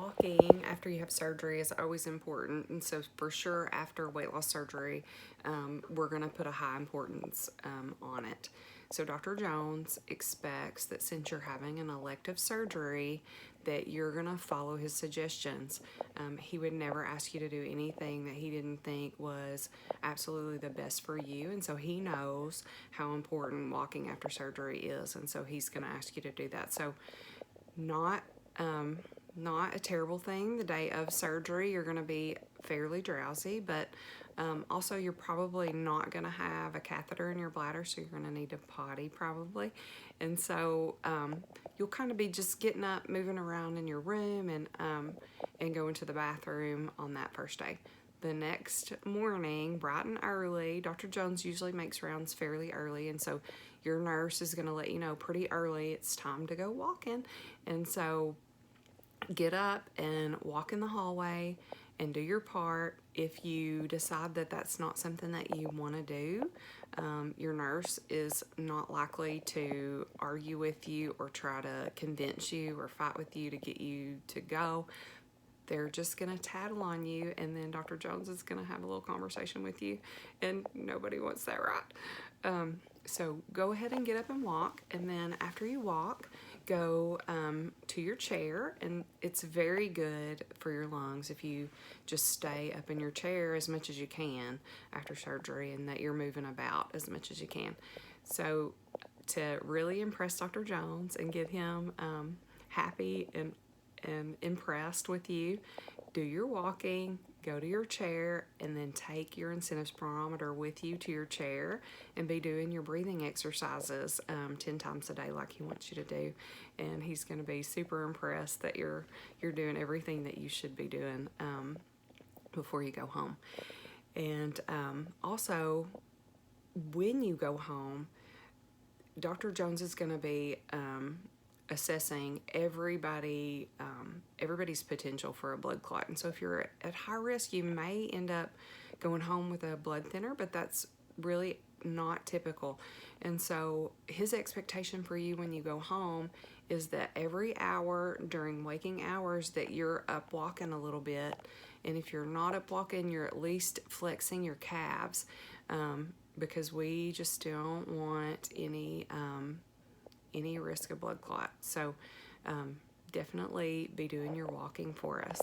walking after you have surgery is always important, and so for sure after weight loss surgery, we're going to put a high importance on it. So Dr. Jones expects that since you're having an elective surgery, that you're going to follow his suggestions. He would never ask you to do anything that he didn't think was absolutely the best for you, and so he knows how important walking after surgery is, and so he's going to ask you to do that. So not not a terrible thing. The day of surgery, you're going to be fairly drowsy, but also you're probably not going to have a catheter in your bladder, so you're going to need to potty probably. And so you'll kind of be just getting up, moving around in your room, and going to the bathroom on that first day. The next morning, bright and early, Dr. Jones usually makes rounds fairly early, and so your nurse is going to let you know pretty early it's time to go walking. And so get up and walk in the hallway and do your part. If you decide that that's not something that you want to do, your nurse is not likely to argue with you or try to convince you or fight with you to get you to go. They're just going to tattle on you, and then Dr. Jones is going to have a little conversation with you, and nobody wants that, right? So go ahead and get up and walk, and then after you walk, go to your chair, and it's very good for your lungs if you just stay up in your chair as much as you can after surgery, and that you're moving about as much as you can. So to really impress Dr. Jones and get him happy and impressed with you, do your walking, go to your chair, and then take your incentive spirometer with you to your chair and be doing your breathing exercises 10 times a day like he wants you to do. And he's going to be super impressed that you're doing everything that you should be doing before you go home. And also, when you go home, Dr. Jones is going to be assessing everybody's potential for a blood clot. And so if you're at high risk, you may end up going home with a blood thinner, but that's really not typical. And so his expectation for you when you go home is that every hour during waking hours that you're up walking a little bit. And if you're not up walking, you're at least flexing your calves, because we just don't want any risk of blood clot. So definitely be doing your walking for us.